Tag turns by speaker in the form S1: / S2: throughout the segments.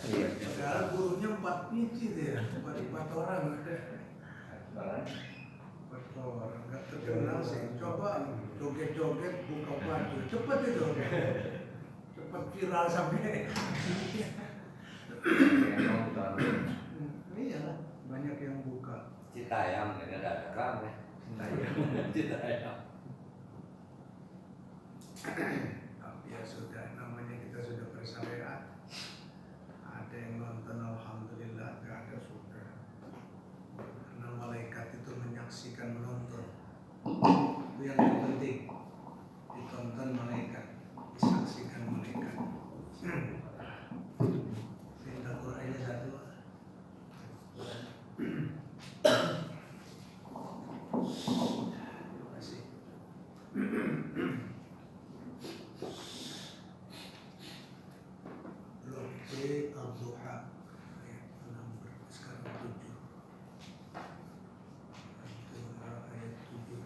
S1: Iya.
S2: Sekarang gurunya 4 biji dia, 4 orang. 4 orang, nggak terkenal sih. Coba joget-joget buka baju, cepet itu. Cepet viral sampai. Iya, banyak yang buka.
S3: Citayam, ini ada rame. Citayam.
S2: Tapi ya sudah, namanya kita sudah bersyariat. Ada yang nonton, alhamdulillah, nggak ada sudah. Karena malaikat itu menyaksikan menonton. Itu yang penting. Ditonton malaikat, disaksikan malaikat. Minta Qur'annya satu. Terima kasih. Loh, Al-Duha ayat 6, sekarang 7. Al-Duha ayat 7.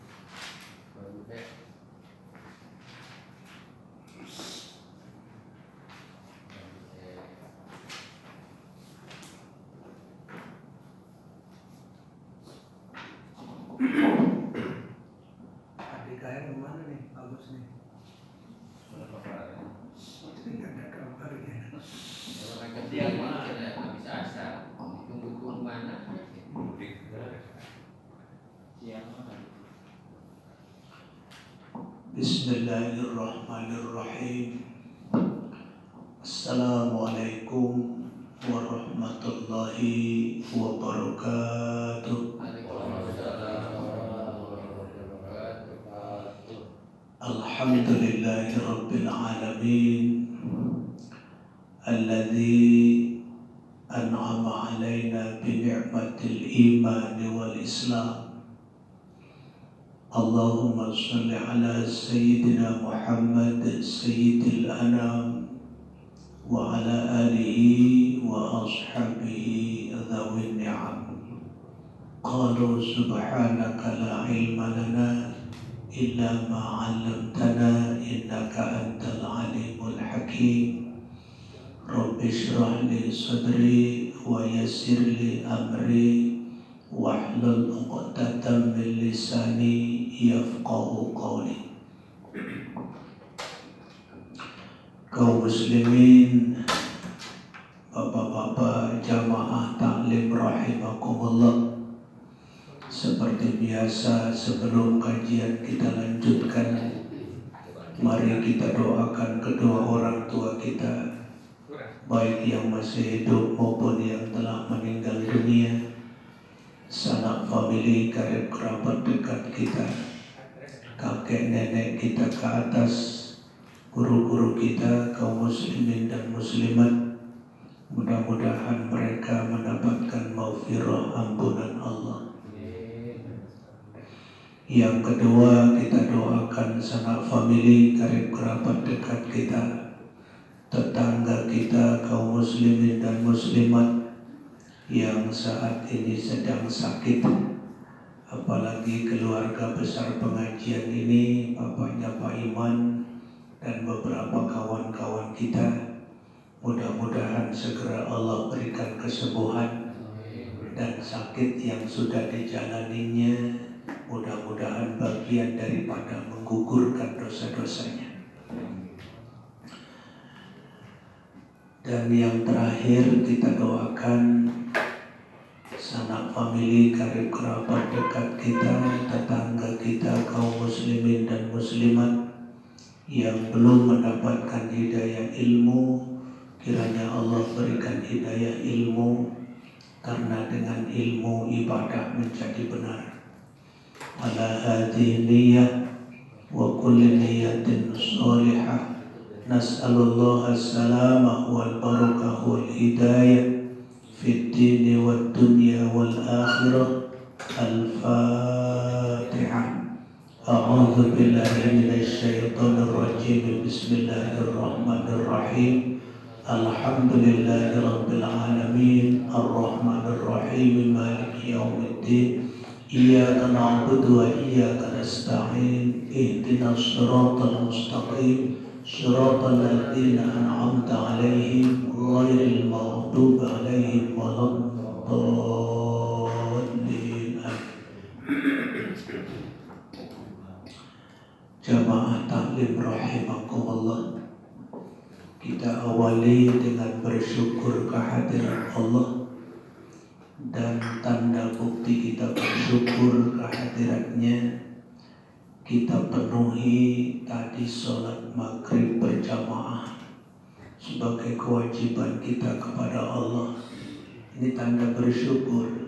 S2: Adik kalian kemana nih? Bagus nih. Nggak ada kabarnya.
S4: Dia mana tidak bisa asal. Tunggu mana?
S2: Bismillahirrahmanirrahim. Assalamualaikum warahmatullahi wabarakatuh. Alhamdulillahi rabbil alamin. Alladzi an'ama alaina bi ni'matil iman wal islam. Allahumma shalli ala sayyidina Muhammad sayyidil anam wa ala alihi wa ashabihi dhawin ni'am. Qalu subhanaka la ilma lana illa ma 'allamtana innaka antal alimul hakim. Rabbi shrah li sadri wa yassir li amri wahlul 'uqdatam min lisani yafqahu qawli. Kaum muslimin, bapak-bapak jamaah taklim rahimakumullah. Seperti biasa, sebelum kajian kita lanjutkan, mari kita doakan kedua orang tua kita, baik yang masih hidup maupun yang telah meninggal dunia, sanak famili, karib kerabat dekat kita, kakek nenek kita ke atas, guru-guru kita, kaum muslimin dan muslimat. Mudah-mudahan mereka mendapatkan maghfirah ampunan Allah. Yang kedua, kita doakan sanak famili, karib kerabat dekat kita, tetangga kita, kaum muslimin dan muslimat yang saat ini sedang sakit. Apalagi keluarga besar pengajian ini, bapaknya Pak Iman dan beberapa kawan-kawan kita. Mudah-mudahan segera Allah berikan kesembuhan, dan sakit yang sudah dijalaninya mudah-mudahan bagian daripada menggugurkan dosa-dosanya. Dan yang terakhir, kita doakan sanak famili, karib kerabat dekat kita, tetangga kita, kaum muslimin dan muslimat yang belum mendapatkan hidayah ilmu. Kiranya Allah berikan hidayah ilmu, karena dengan ilmu ibadah menjadi benar. Ala hadhihi niyyah wa kulli niyyatin shalihah. Nas'alullah as-salamah wal barakah wal hidayah fid dini wad dunya wal akhirah. Al-Fatihah. A'udzu billahi minasy syaithanir rajim. Bismillahirrahmanirrahim. Alhamdulillahi rabbil alamin. Ar-Rahmanir Rahim. Maliki yaumiddin. Iyyaka na'budu wa iyyaka nasta'in. Ihdinas siratal mustaqim. Shiratal ladzina an'amta 'alaihim
S1: rahimakumullah. Kita awali dengan bersyukur kehadiran Allah, dan tanda bukti kita bersyukur kehadirannya kita penuhi tadi sholat maghrib berjamaah sebagai kewajiban kita kepada Allah. Ini tanda bersyukur.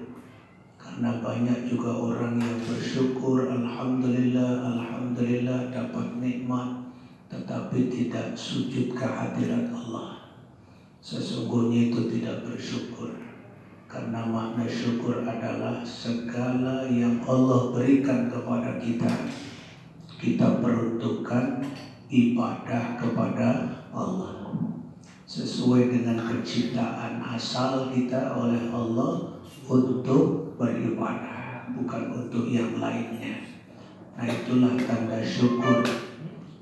S1: Karena banyak juga orang yang bersyukur, Alhamdulillah, Alhamdulillah dapat nikmat, tetapi tidak sujud kehadirat Allah. Sesungguhnya itu tidak bersyukur. Karena makna syukur adalah segala yang Allah berikan kepada kita, kita peruntukkan ibadah kepada Allah sesuai dengan penciptaan asal kita oleh Allah untuk beribadah, bukan untuk yang lainnya. Nah, itulah tanda syukur.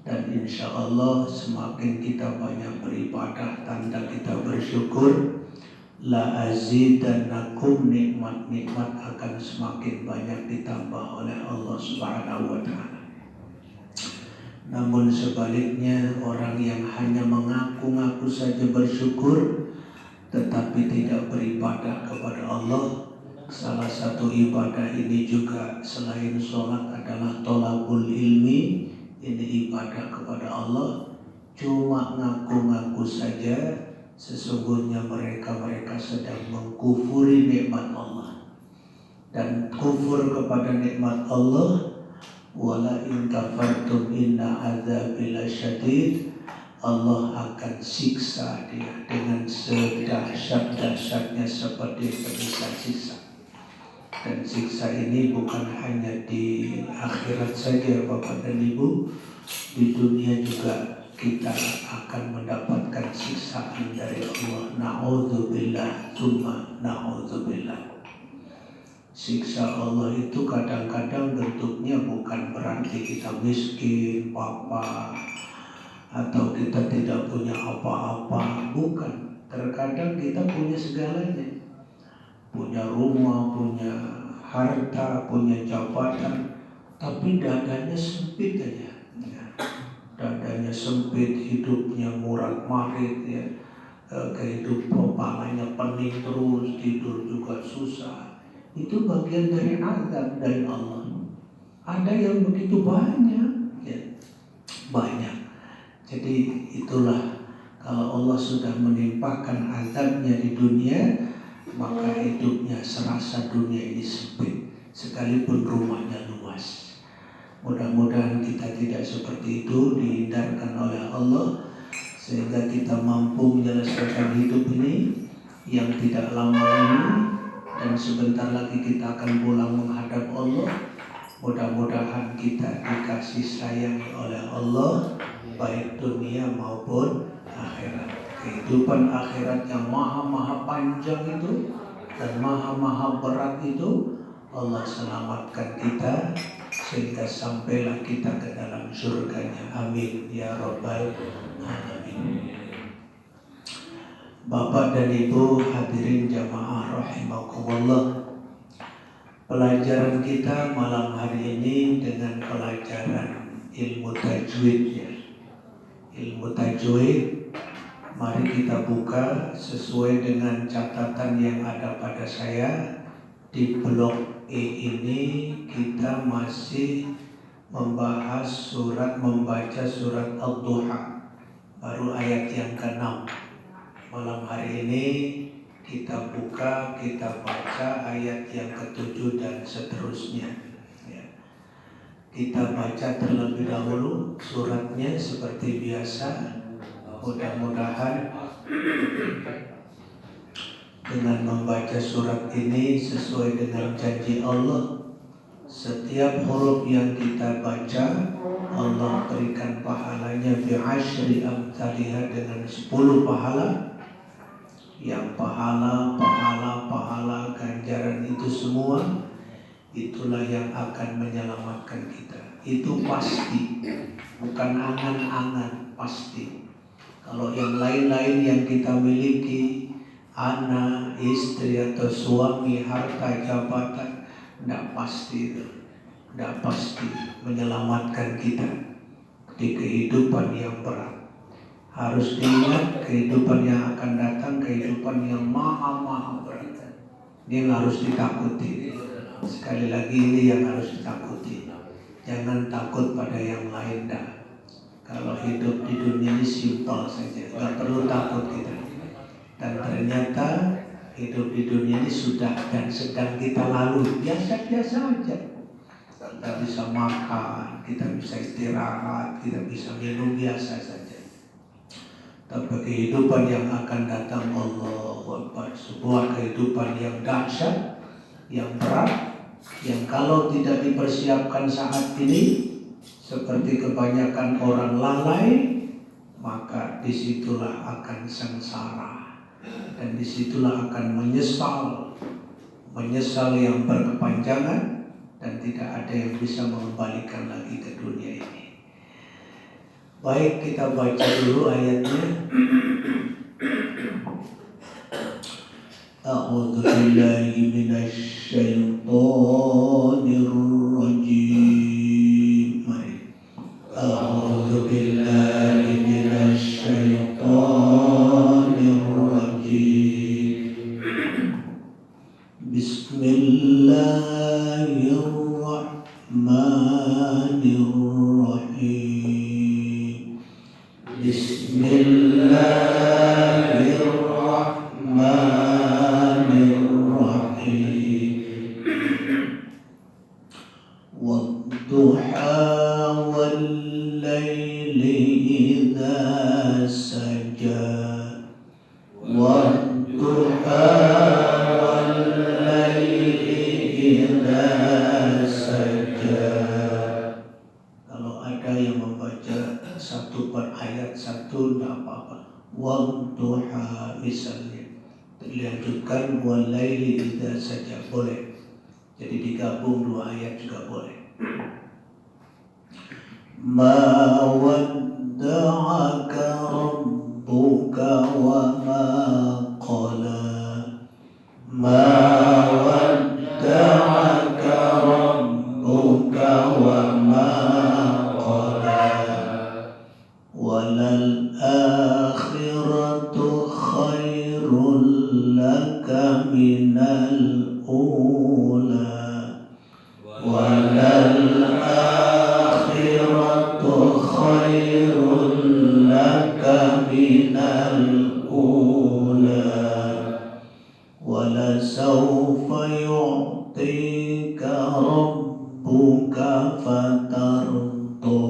S1: Dan insya Allah semakin kita banyak beribadah, tanda kita bersyukur, la azidannakum, nikmat-nikmat akan semakin banyak ditambah oleh Allah Subhanahu wa ta'ala. Namun sebaliknya, orang yang hanya mengaku-ngaku saja bersyukur tetapi tidak beribadah kepada Allah. Salah satu ibadah ini juga selain sholat adalah tolabul ilmi. Ini ibadah kepada Allah. Cuma ngaku-ngaku saja, sesungguhnya mereka sedang mengkufuri nikmat Allah. Dan kufur kepada nikmat Allah, wala in kafartum inna adzabi lasyadid, Allah akan siksa dia dengan sedahsyat-dahsyatnya seperti penyiksa siksa. Dan siksa ini bukan hanya di akhirat saja Bapak dan Ibu, di dunia juga kita akan mendapatkan siksaan dari Allah. Na'udzubillah, tsumma na'udzubillah. Siksa Allah itu kadang-kadang bentuknya bukan berarti kita miskin, papa, atau kita tidak punya apa-apa. Bukan. Terkadang kita punya segalanya. Punya rumah, punya harta, punya jabatan, tapi dadanya sempit aja. Dadanya sempit, hidupnya murad-marid, ya. Kehidupan kepalanya pening terus, tidur juga susah. Itu bagian dari azab dari Allah. Ada yang begitu banyak, ya. Banyak. Jadi itulah, kalau Allah sudah menimpakan azabnya di dunia, maka hidupnya serasa dunia ini sempit, sekalipun rumahnya luas. Mudah-mudahan kita tidak seperti itu, dihindarkan oleh Allah, sehingga kita mampu menyelesaikan hidup ini yang tidak lama ini, dan sebentar lagi kita akan pulang menghadap Allah. Mudah-mudahan kita dikasih sayang oleh Allah, baik dunia maupun akhirat. Kehidupan akhirat yang maha-maha panjang itu dan maha-maha berat itu, Allah selamatkan kita sehingga sampailah kita ke dalam surganya. Amin ya rabbal alamin. Bapak dan Ibu hadirin jamaah rahimakumullah. Pelajaran kita malam hari ini dengan pelajaran ilmu tajwid, ya. Ilmu tajwid, mari kita buka sesuai dengan catatan yang ada pada saya. Di blok E ini kita masih membaca surat Ad-Duha, baru ayat yang ke-6. Malam hari ini kita buka, kita baca ayat yang ke-7 dan seterusnya, ya. Kita baca terlebih dahulu suratnya seperti biasa. Mudah-mudahan dengan membaca surat ini sesuai dengan janji Allah, setiap huruf yang kita baca Allah berikan pahalanya bi'asyri amthaliha, dengan 10 pahala. Yang pahala ganjaran itu semua, itulah yang akan menyelamatkan kita. Itu pasti, bukan angan-angan, pasti. Kalau yang lain-lain yang kita miliki, anak, istri atau suami, harta, jabatan, tidak pasti itu, tidak pasti menyelamatkan kita. di kehidupan yang berat. Harus diingat kehidupan yang akan datang, kehidupan yang maha berat. Ini yang harus ditakuti. Sekali lagi ini yang harus ditakuti. Jangan takut pada yang lain dah. Kalau hidup di dunia ini simpel saja, nggak perlu takut kita. Dan ternyata hidup di dunia ini sudah dan sedang kita lalui biasa-biasa aja. Kita bisa makan, kita bisa istirahat, kita bisa minum biasa saja. Tapi kehidupan yang akan datang, Allahu Akbar, sebuah kehidupan yang dahsyat, yang berat, yang kalau tidak dipersiapkan saat ini, seperti kebanyakan orang lalai, maka disitulah akan sengsara dan disitulah akan menyesal yang berkepanjangan dan tidak ada yang bisa mengembalikan lagi ke dunia ini. Baik, kita baca dulu ayatnya. A'udzu billahi minasy syaithanir rajim. A'udzu billahi minasy syaithanir rajim. Bismillahirrahmanirrahim. Bismillahirrahmanirrahim. Wadduha wal laili idza saja. Wadduha wal laili idza saja. Kalau ada yang membaca satu per ayat satu tidak apa-apa. Wadduha misalnya, dilanjutkan wal laili idza saja boleh. Jadi digabung dua ayat juga boleh. Ma wadda'aka rabbuka wa ma qala. Ma wadda'aka rabbuka wa ma qala. Walal akhiratu khairul laka minal ula. Walal akhiratu khairul laka minal ula. Walasawfa yu'tika rabbuka fatarda.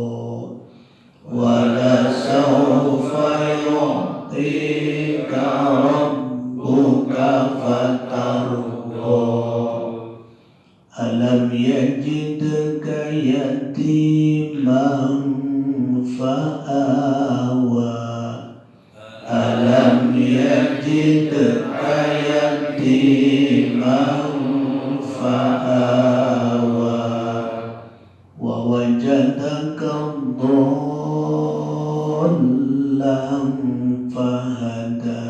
S1: Walasawfa yu'tika rabbuka fatarda. Alam yajidka yatiman fa'awa. Alam yajidka yatiman fa'awa. Wa wajadaka dhallan fahada.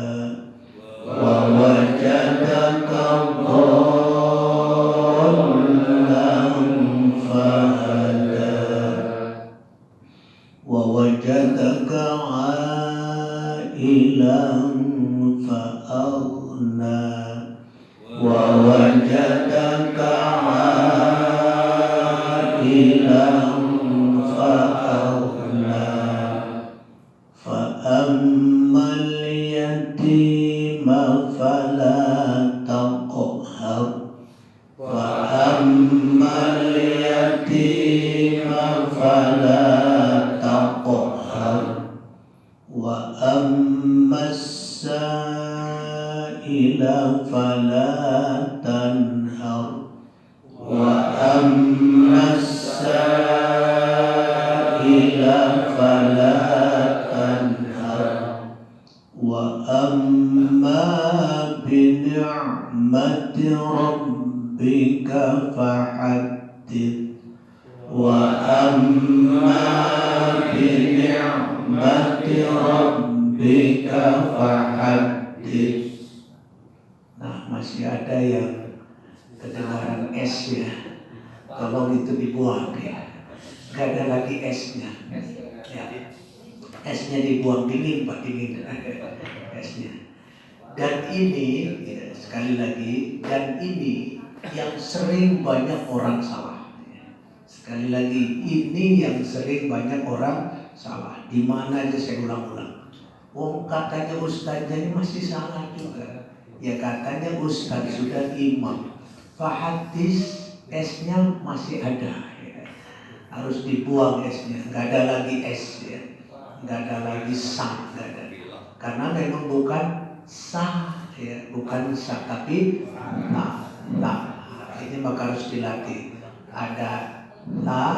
S1: Wa wajadaka wajadaka ailan fa'aghna. Wa wajadaka ailan fa'aghna. Fa'ammal yatima fala taqhar. Fa'ammal yatima fala wa ammas sa'ila fala tanhar. Wa ammas sa'ila fala tanhar. Wa amma bi ni'mati rabbika fahaddith. Wa amma bi ni'mati rabbika fahaddith. Nah, masih ada yang kedengaran S ya. Tolong itu dibuang ya. Gak ada lagi S-nya. Ya. Esnya dibuang dingin, Pak, dingin. Esnya. Dan ini, ya, sekali lagi, dan ini yang sering banyak orang salah. Sekali lagi, ini yang sering banyak orang salah. Di mana aja saya ulang-ulang. Oh, katanya ustaznya ini masih salah juga. Ya katanya ustaz sudah imam. Pak hadis esnya masih ada. Ya. Harus dibuang esnya. Nggak ada lagi es ya. Nggak ada lagi sah. Nggak ada. Karena memang bukan sah ya, bukan sah tapi nah. Ini maka harus dilatih. Ada la,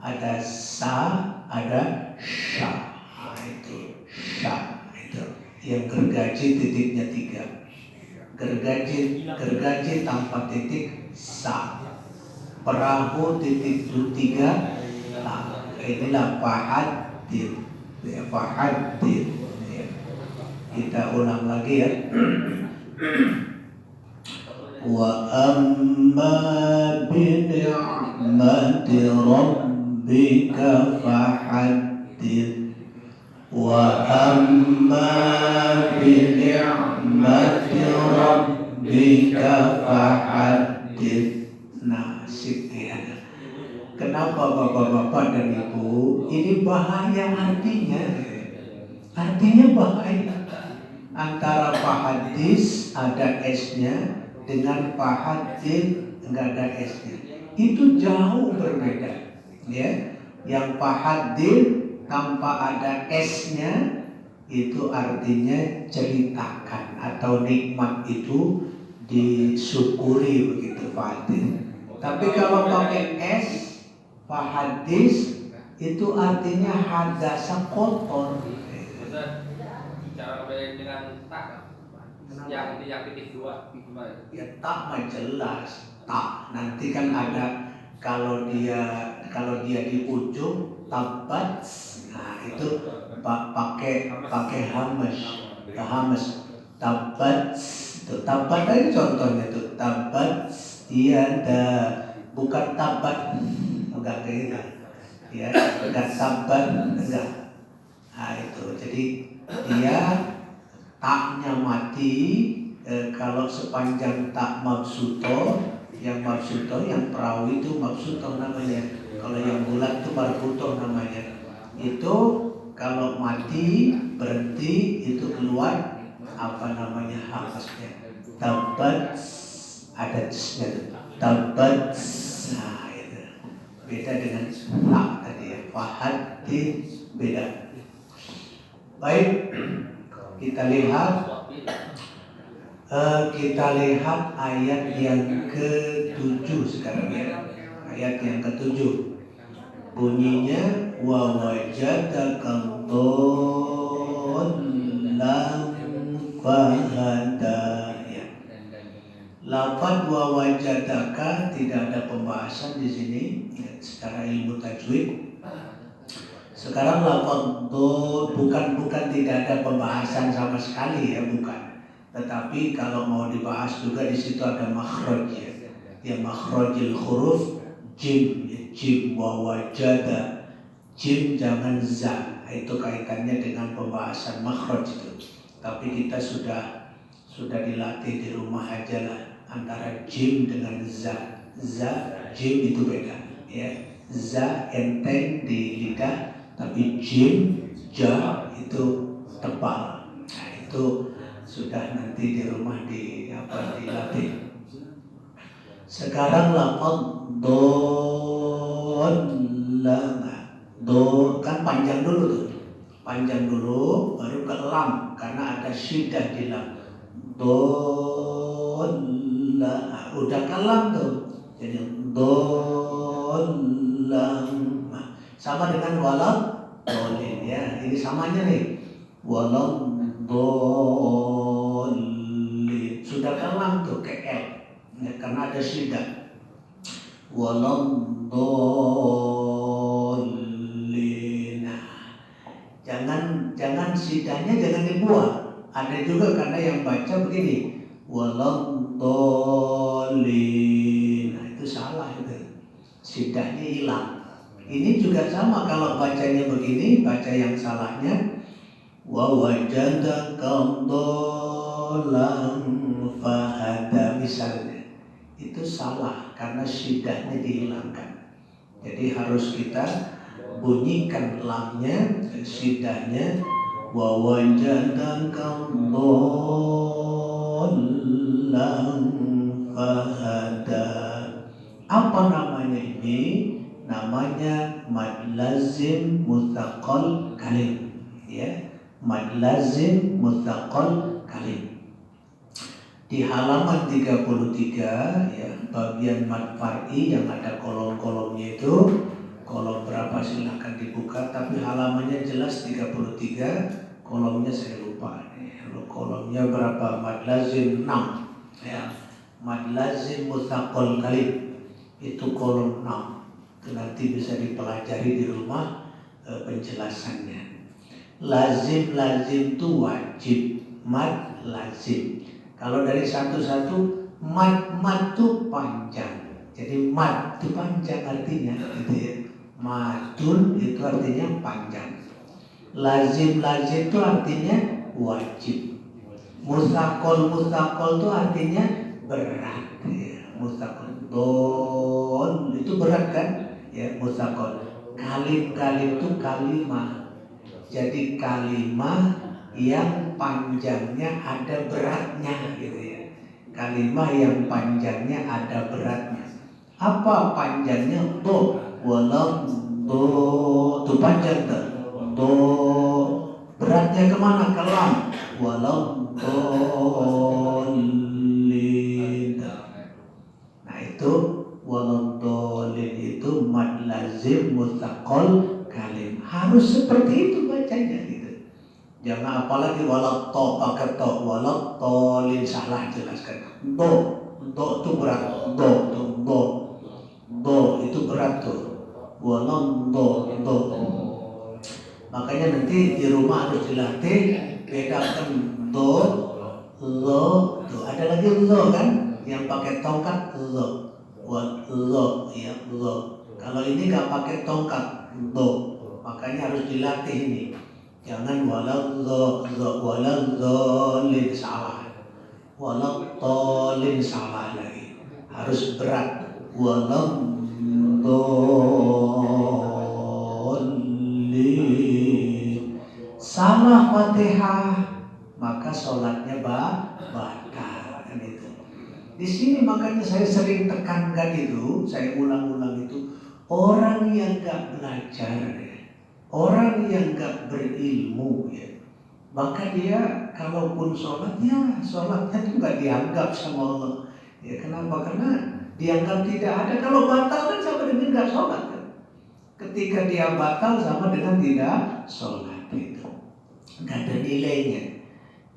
S1: ada sa, ada sya. Nah, itu sya itu. Yang gergaji titiknya 3. Gergaji tanpa titik sa. Perahu titik 3. Nah, inilah fahadir. Ya, fahadir. Ya. Kita ulang lagi ya. Wa amma bi ni'mati rabbika fahaddith. Wa amma bi ni'mati rabbika fahaddith. Nah, sekian. Kenapa bapak-bapak dan ibu? Ini bahaya artinya. Artinya bahaya. Antara fahadis ada esnya dengan fahadin enggak ada esnya. Itu jauh berbeda. Ya. Yang fahadin tanpa ada esnya itu artinya ceritakan atau nikmat itu disyukuri begitu fahadin. Tapi kalau pakai es fahadis itu artinya hadasa kotor.
S4: Cara beda dengan tak yang titik 2 gimana?
S1: Ya tak mah jelas tak. Nanti kan ada kalau dia di ujung tabat. Nah itu pakai hamas tabat. Itu tabat aja contohnya tuh tabat. Iya ada bukan tabat enggak kayak gitu. Ya enggak tabat enggak. Nah itu jadi dia taknya mati kalau sepanjang tak mabsuto, yang mabsuto yang perahu itu mabsuto namanya. Kalau yang bulat itu marbuto namanya. Itu kalau mati berhenti itu keluar apa namanya hamasnya. Tabat ada cisnya. Tabat. Nah itu beda dengan tak tadi ya. Fahadin beda. Baik, kita lihat ayat yang ke-7 sekarang ya. Ayat yang ke-7 bunyinya wa wajadaka dhallan fahada. Ya. Lafaz wa wajadaka tidak ada pembahasan di sini ya, secara ilmu tajwid. Sekarang lafaz bukan tidak ada pembahasan sama sekali ya, bukan. Tetapi kalau mau dibahas juga di situ ada makhraj ya. Ya makhrajil huruf jim ya, jim wa wajada. Jim jangan za. Itu kaitannya dengan pembahasan makhraj itu. Tapi kita sudah dilatih di rumah aja lah antara jim dengan za. Za jim itu beda ya. Za enteng di lidah. Tapi jim, ja itu tebal. Nah itu sudah nanti di rumah dilatih. Sekarang lafaz dolla. Do kan panjang dulu tuh. Panjang dulu baru ke lam karena ada syiddah di lam. Dolla. Nah, udah ke lam tuh. Jadi dolla. Sama dengan walam dolin ya. Ini samanya nih. Walam dolin. Sudah kalang tuh ke L. Ya, karena ada syiddah. Walam dolin. Nah, jangan syiddahnya jangan dibuang. Ada juga karena yang baca begini. Walam dolin. Nah, itu salah itu. Syiddahnya hilang. Ini juga sama, kalau bacanya begini, baca yang salahnya wa wajadaka dhallan fahada misalnya. Itu salah karena syiddahnya dihilangkan. Jadi harus kita bunyikan lamnya, syiddahnya wa wajadaka dhallan fahada. Apa namanya ini? Namanya mad lazim mutsaqqal kalim, ya. Mad lazim mutsaqqal kalim. Di halaman 33 ya, bagian mad far'i yang ada kolom-kolomnya itu, kolom berapa silahkan dibuka, tapi halamannya jelas 33, kolomnya saya lupa nih. Kolomnya berapa? Mad lazim 6 ya. Mad lazim mutsaqqal kalim itu kolom 6. Itu nanti bisa dipelajari di rumah penjelasannya. Lazim itu wajib, mad lazim. Kalau dari satu-satu, mad itu panjang. Jadi mad itu panjang artinya, gitu ya. Madun itu artinya panjang. Lazim itu artinya wajib. Mutsaqqal itu artinya berat. Ya. Mutsaqqal don itu berat kan? Ya, mutsaqqal. Kalim itu kalimah. Jadi kalimah yang panjangnya ada beratnya, gitu ya. Kalimah yang panjangnya ada beratnya. Apa panjangnya? Do, walau do, itu panjang tuh. Do, beratnya kemana? Ke lam. Walau dolin. Nah itu walau dolin itu mad lazim mutsaqqal kalim. Harus seperti itu bacanya gitu. Jangan apalagi walau to pakai to, walau tolin salah jelaskan. Do itu berat. Do itu berat tuh. Walau do. Makanya nanti di rumah harus dilatih bedakan do, lo, tuh ada lagi lo kan yang pakai tongkat lo, ya lo. Kalau ini nggak pakai tongkat do, makanya harus dilatih ini. Jangan walau dolin salah, walau tolin salah lagi. Harus berat. Walau dolin. Salah Fatihah maka sholatnya batal kan itu. Di sini makanya saya sering tekankan itu, saya ulang-ulang itu, orang yang nggak belajar ya, orang yang nggak berilmu ya, maka dia kalaupun sholatnya itu nggak dianggap sama Allah. Ya kenapa? Karena dianggap tidak ada. Kalau batal kan sama dengan nggak sholat kan. Ketika dia batal sama dengan tidak sholat itu, nggak ada nilainya.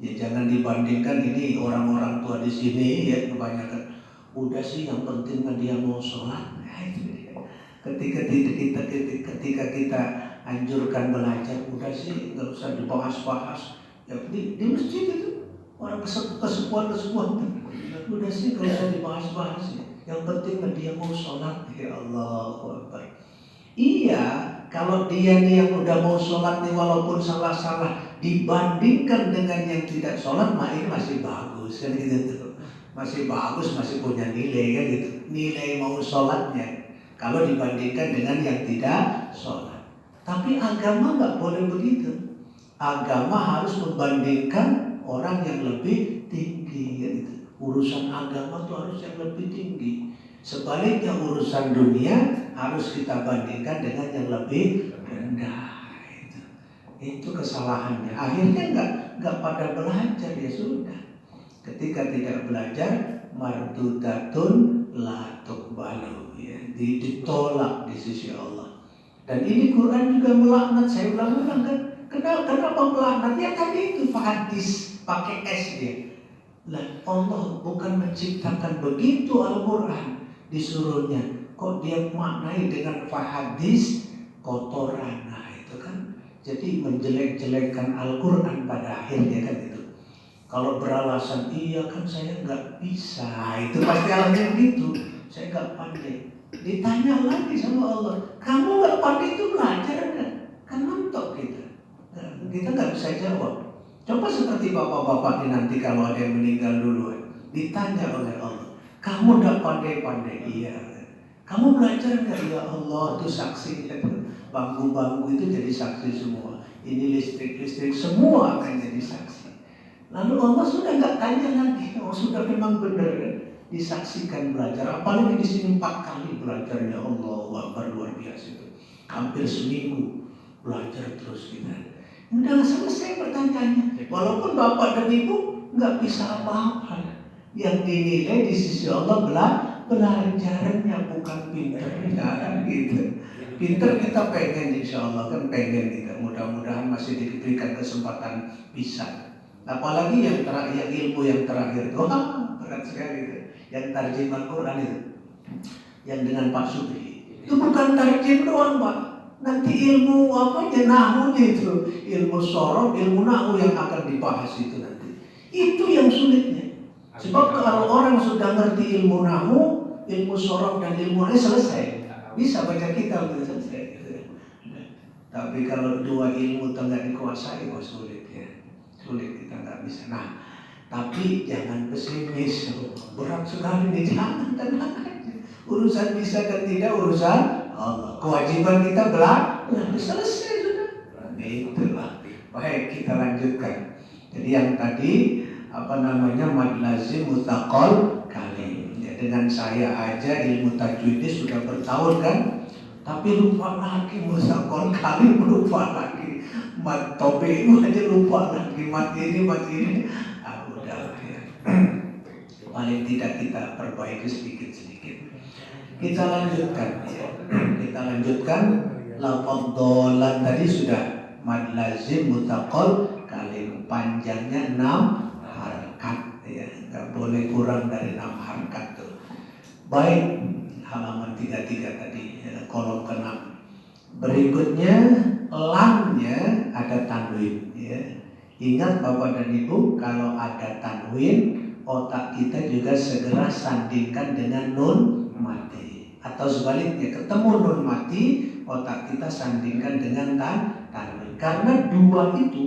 S1: Ya jangan dibandingkan ini orang-orang tua di sini ya, kebanyakan udah sih yang penting kan dia mau sholat. Nah, itu dia. Ketika kita anjurkan belajar, udah sih nggak usah dibahas-bahas. Ya di masjid itu orang kesepuan udah sih nggak usah dibahas-bahas. Yang penting kan dia mau sholat. Ya Allahu Akbar. Iya, kalau dia nih yang udah mau sholat nih walaupun salah-salah dibandingkan dengan yang tidak sholat, mah ini masih bagus kan gitu tuh. Masih bagus, masih punya nilai kan gitu. Nilai mau sholatnya kalau dibandingkan dengan yang tidak sholat. Tapi agama nggak boleh begitu. Agama harus membandingkan orang yang lebih tinggi gitu. Urusan agama tuh harus yang lebih tinggi. Sebaliknya urusan dunia harus kita bandingkan dengan yang lebih rendah. Itu kesalahannya. Akhirnya nggak pada belajar, ya sudah. Ketika tidak belajar, mardudatun la tuqbalu, ya, ditolak di sisi Allah. Dan ini Quran juga melaknat. Saya ulang-ulang kan. Kenapa melaknat? Ya tadi itu hadis pakai S dia. Lah Allah bukan menciptakan begitu Al-Quran disuruhnya, kok dia maknai dengan hadis kotoran. Nah itu kan jadi menjelek-jelekkan Al-Quran pada akhirnya kan itu. Kalau beralasan iya kan saya nggak bisa, itu pasti alasannya gitu. Saya nggak pandai. Ditanya lagi sama Allah, kamu nggak pandai itu belajar nggak? Kan mentok kita. Nah, kita nggak bisa jawab. Coba seperti bapak-bapak ini nanti kalau ada yang meninggal duluan, ditanya oleh Allah, kamu udah pandai-pandai? Iya. Kamu belajar nggak? Ya Allah, tuh saksinya tuh. Bangku-bangku itu jadi saksi semua. Ini listrik-listrik semua akan jadi saksi. Lalu Allah sudah nggak tanya lagi. Oh, sudah memang benar kan? Disaksikan belajar. Apalagi di sini 4 kali belajarnya. Allah Akbar, luar biasa itu. Hampir seminggu belajar terus kita. Udah selesai pertanyaannya. Walaupun bapak dan ibu nggak bisa apa-apa. Yang dinilai di sisi Allah belajarnya, bukan pinternya gitu. Pinter kita pengen, insya Allah kan pengen kita. Mudah-mudahan masih diberikan kesempatan bisa. Apalagi yang terakhir, ilmu yang terakhir itu berat sekali itu. Yang tarjim Al-Quran itu, yang dengan Pak Subri itu bukan tarjim doang Pak. Nanti ilmu nahunya itu, ilmu sorof, ilmu nahu yang akan dibahas itu nanti. Itu yang sulitnya. Sebab kalau orang sudah ngerti ilmu nahu, ilmu sorof dan ilmu nahu selesai. Bisa baca kitab itu selesai. Tapi kalau 2 ilmu tidak dikuasai, kok sulit ya. Sulit, kita nggak bisa. Nah, tapi jangan pesimis. Berat sekali nih, jangan, tenang aja. Urusan bisa dan tidak urusan Allah. Kewajiban kita belajar, selesai sudah. Itulah. Baik, kita lanjutkan. Jadi yang tadi mad lazim mutaqal kalim. Ya, dengan saya aja ilmu tajwid sudah bertahun kan, tapi lupa lagi mutaqal kalim, lupa lagi. Mat tobe aja lupa lagi, mat ini. Udah ya. Paling tidak kita perbaiki sedikit-sedikit. Kita lanjutkan ya. Kita lanjutkan. Lafadz dolan tadi sudah mad lazim mutaqal kalim, panjangnya 6 harakat ya, nggak boleh kurang dari 6 harakat tuh. Baik, halaman 33 tadi ya, kolom ke-6. Berikutnya lamnya ada tanwin ya. Ingat Bapak dan Ibu, kalau ada tanwin, otak kita juga segera sandingkan dengan nun mati. Atau sebaliknya, ketemu nun mati, otak kita sandingkan dengan tanwin. Karena 2 itu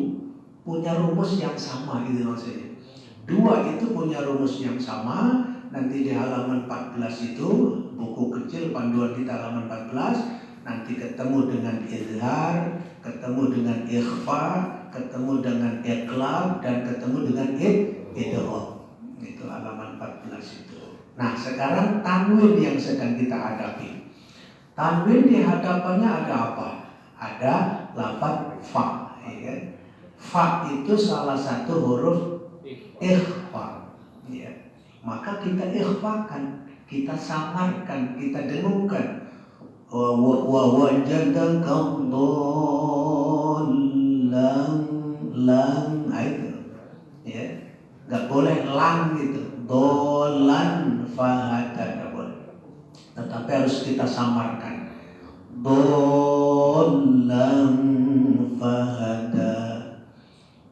S1: punya rumus yang sama gitu maksudnya. 2 itu punya rumus yang sama. Nanti di halaman 14 itu, buku kecil panduan kita halaman 14, nanti ketemu dengan izhar, ketemu dengan ikhfa, ketemu dengan iqlab, dan ketemu dengan idgham. Itu halaman 14 itu. Nah, sekarang tanwin yang sedang kita hadapi. Tanwin di hadapannya ada apa? Ada lafaz fa, ya. Fa itu salah satu huruf ikhfa, ya. Maka kita ikhfakan, kita samarkan, kita dengungkan. Wa wajadaka dhallan itu, ya. Nggak boleh lang gitu, dhallan fahada, nggak boleh. Tetapi harus kita samarkan. Dhallan fahada.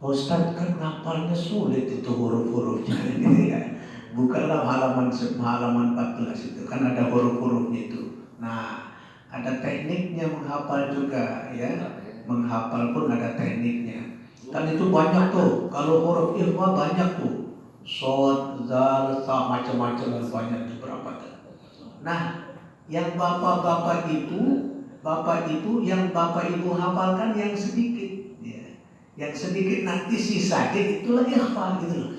S1: Ustaz kan ngapalnya sulit itu huruf-hurufnya gitu ya. Bukanlah halaman 14 itu, kan ada huruf-hurufnya itu. Nah, ada tekniknya menghafal juga ya. Menghafal pun ada tekniknya. Dan itu banyak tuh. Kalau huruf ikhfa banyak tuh. Shod, zal, sa, macam-macam banyak tuh, berapa tuh. Nah, yang bapak-bapak ibu yang bapak ibu hafalkan yang sedikit ya. Yang sedikit nanti sisanya itulah ikhfa gitu loh.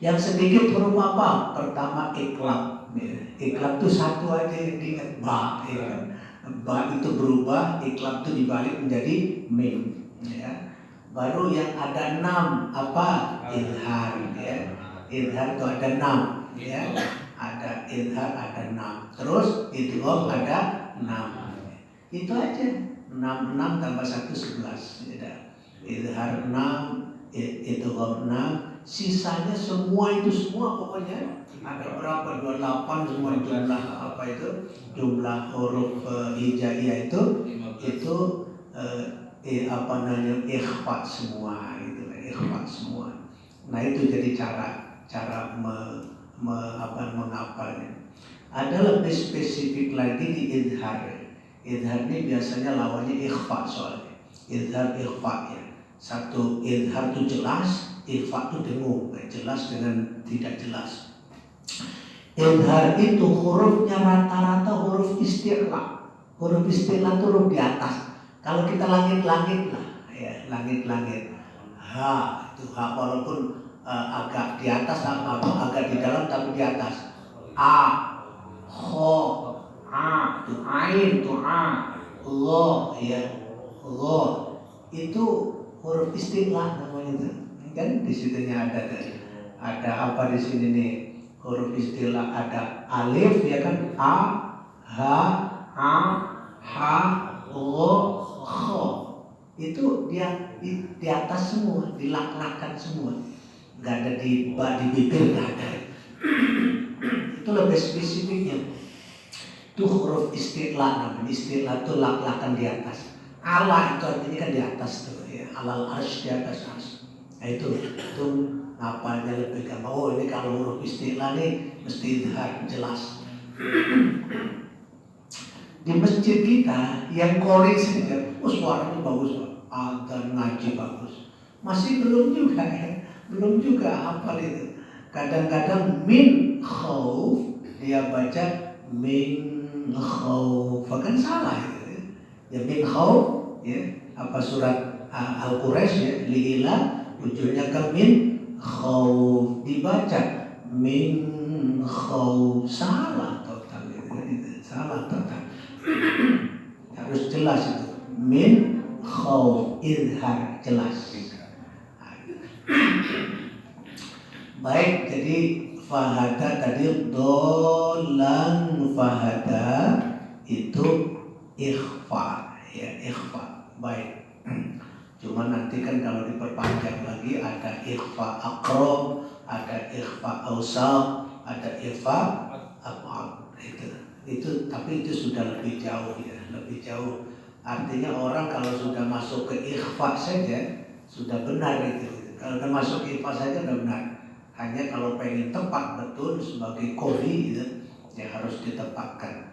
S1: Yang sedikit huruf apa? Pertama iqlab. Ya. Iqlab itu 1 aja yang diingat, ba, ya kan? Ba itu berubah, iqlab itu dibalik menjadi mim, ya. Baru yang ada 6 apa? Izhar, ya. Izhar itu ada 6, ya. Ada izhar ada 6. Terus idgham ada 6. Itu aja. 6 tambah 1 11, ya. Izhar 6, idgham 6. Sisanya semua pokoknya ada berapa, 28 semua jumlah apa itu, jumlah huruf hijaiyah itu ikhfa semua itu, ikhfa semua. Nah itu jadi cara menghafalnya. Ada lebih spesifik lagi di idhar. Idhar ini biasanya lawannya ikhfa soalnya. Idhar ikhfa ya. Satu idhar itu jelas, ikhfa itu dengung, jelas dengan tidak jelas. Idhar itu hurufnya rata-rata huruf isti'la. Huruf isti'la itu huruf di atas. Kalau kita langit-langit lah, ya langit-langit. Ha itu ha walaupun agak di atas atau agak di dalam tapi di atas. A, ho, a, itu ain, itu a, lo, ya, lo. Itu huruf istilah namanya itu. Kan di situnya ada apa di sini nih? Huruf istilah ada alif ya kan, a, ha, a, ha, lo, kho. Itu dia di atas semua, dilak-lakan semua. Nggak ada di bibir, nggak ada. Itu lebih spesifiknya. Itu huruf istilah namanya. Istilah itu lak-lakan di atas. Allah itu artinya kan di atas tuh ya. Alal arsy, di atas arsy. Nah itu ngapalnya lebih gampang. Oh ini kalau huruf istilah nih mesti jelas. Di masjid kita yang Qori saja, suaranya bagus Pak, dan ngaji bagus. Masih belum juga hafal itu. Kadang-kadang min khauf dia baca min khauf, kan salah itu. Ya min khauf ya, apa surat Al-Quraisy ya, liila ujungnya ke min khauf, dibaca min khauf, salah total itu. Salah total. Harus jelas itu. Min khauf, idhar jelas. Baik, jadi fahada tadi dolan fahada itu ikhfa ya, ikhfa. Baik. Cuma nanti kan kalau diperpanjang lagi ada ikhfa akrob, ada ikhfa ausal, ada ikhfa ab'ad itu tapi itu sudah lebih jauh ya, lebih jauh. Artinya orang kalau sudah masuk ke ikhfa saja sudah benar itu. Kalau sudah masuk ikhfa saja sudah benar. Hanya kalau pengen tepat betul sebagai qori gitu, ya harus ditempatkan.